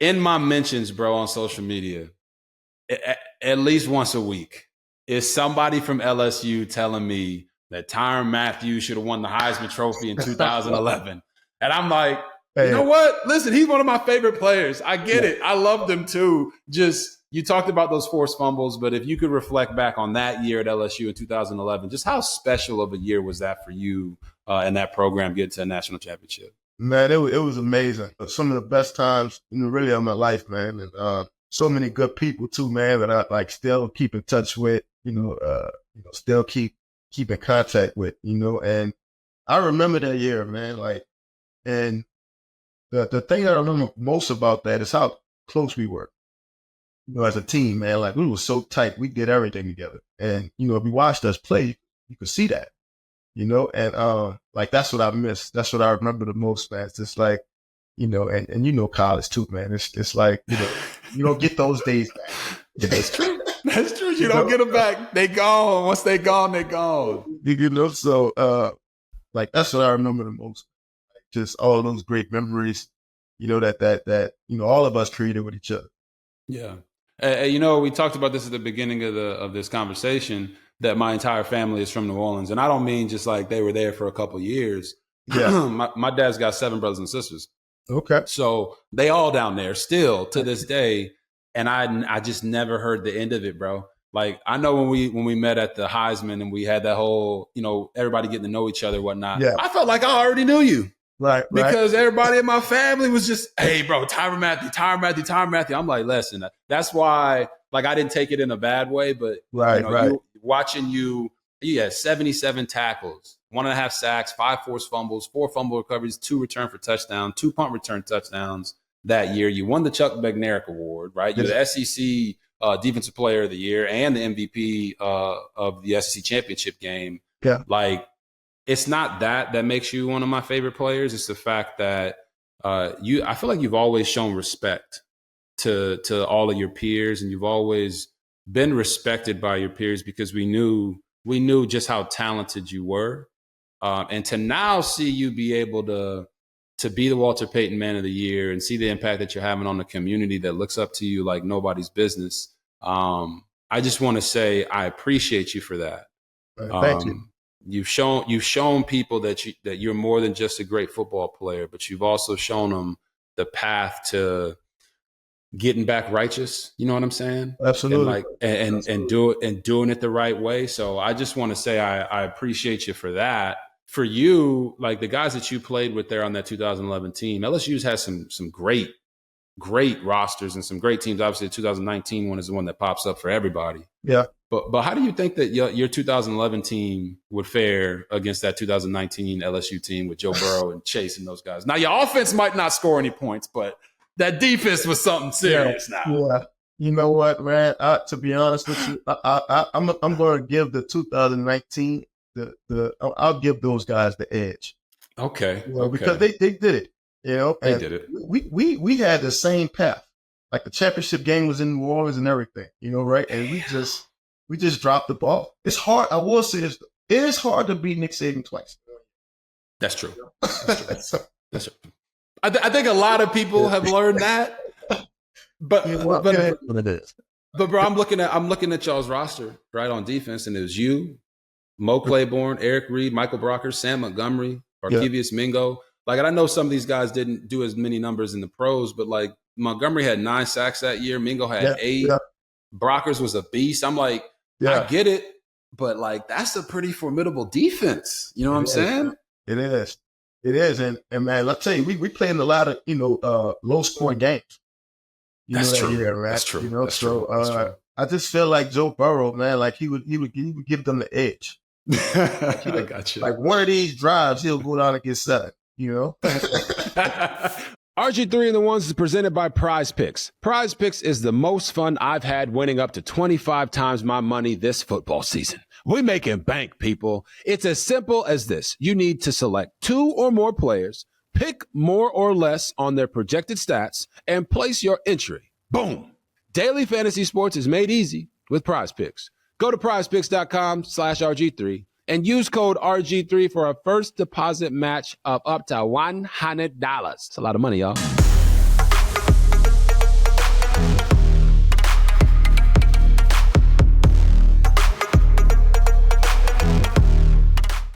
in my mentions, bro, on social media, at least once a week, is somebody from LSU telling me that Tyrann Mathieu should have won the Heisman Trophy in 2011. And I'm like, you know what? Listen, he's one of my favorite players. I get it. I loved him too. Just, you talked about those forced fumbles, but if you could reflect back on that year at LSU in 2011, just how special of a year was that for you and that program getting to a national championship? Man, it was amazing. Some of the best times, really, of my life, man. And so many good people too, man, that I like still keep in touch with. Still keep in contact with. And I remember that year, man. Like, and the thing I remember most about that is how close we were. As a team, man. Like, we were so tight. We did everything together. And if you watched us play, you could see that. And like, that's what I miss. That's what I remember the most, man. It's just like, and college too, man. It's like, you don't get those days back. That's true. That's true. You don't get them back. They gone. Once they gone, they gone. So like, that's what I remember the most. Just all those great memories, that all of us created with each other. Yeah. We talked about this at the beginning of this conversation, that my entire family is from New Orleans. And I don't mean just like they were there for a couple years. Yeah. my dad's got 7 brothers and sisters. Okay. So they all down there still to this day. And I just never heard the end of it, bro. Like, I know when we met at the Heisman and we had that whole, everybody getting to know each other and whatnot. Yeah. I felt like I already knew you. Right. Because everybody in my family was just, hey, bro, Tyrann Mathieu. I'm like, listen, that's why, like, I didn't take it in a bad way, but watching you had 77 tackles, 1.5 sacks, 5 forced fumbles, 4 fumble recoveries, 2 return for touchdown, 2 punt return touchdowns that year. You won the Chuck Bednarik Award, right? You're the SEC Defensive Player of the Year and the MVP of the SEC Championship game. Yeah. Like, it's not that makes you one of my favorite players. It's the fact that I feel like you've always shown respect to all of your peers, and you've always been respected by your peers because we knew just how talented you were. And to now see you be able to be the Walter Payton Man of the Year and see the impact that you're having on the community that looks up to you like nobody's business. I just want to say I appreciate you for that. Thank you. You've shown people that you're more than just a great football player, but you've also shown them the path to getting back righteous. You know what I'm saying? Absolutely. And doing it the right way. So I just want to say I appreciate you for that. For you, like the guys that you played with there on that 2011 team, LSU's has some great rosters and some great teams. Obviously, the 2019 one is the one that pops up for everybody. Yeah. But how do you think that your 2011 team would fare against that 2019 LSU team with Joe Burrow and Chase and those guys? Now, your offense might not score any points, but that defense was something serious now. Yeah. You know what, man? To be honest with you, I'm going to give the 2019 I'll give those guys the edge. Okay. Because they did it. They did it. We had the same path. Like the championship game was in New Orleans and everything, right? And we just dropped the ball. It's hard. I will say this. It is hard to beat Nick Saban twice. That's true. That's true. I think a lot of people have learned that. But bro, I'm looking at y'all's roster, right, on defense, and it was you, Mo Claiborne, Eric Reed, Michael Brockers, Sam Montgomery, Arkevious Mingo. Like, and I know some of these guys didn't do as many numbers in the pros, but like Montgomery had 9 sacks that year. Mingo had 8. Yeah. Brockers was a beast. I'm like, I get it, but like that's a pretty formidable defense. You know what I'm saying? It is. It is. And man, let's tell you, we played in a lot of, low scoring games. That's true. Year, right? That's true. That's so true. I just feel like Joe Burrow, man, like he would give them the edge. I got you. Like one of these drives, he'll go down and get 7, RG3 and the Ones is presented by Prize Picks. Prize Picks is the most fun I've had, winning up to 25 times my money this football season. We making bank, people. It's as simple as this. You need to select 2 or more players, pick more or less on their projected stats, and place your entry. Boom. Daily fantasy sports is made easy with Prize Picks. Go to prizepicks.com/RG3 and use code RG3 for a first deposit match of up to $100. It's a lot of money, y'all.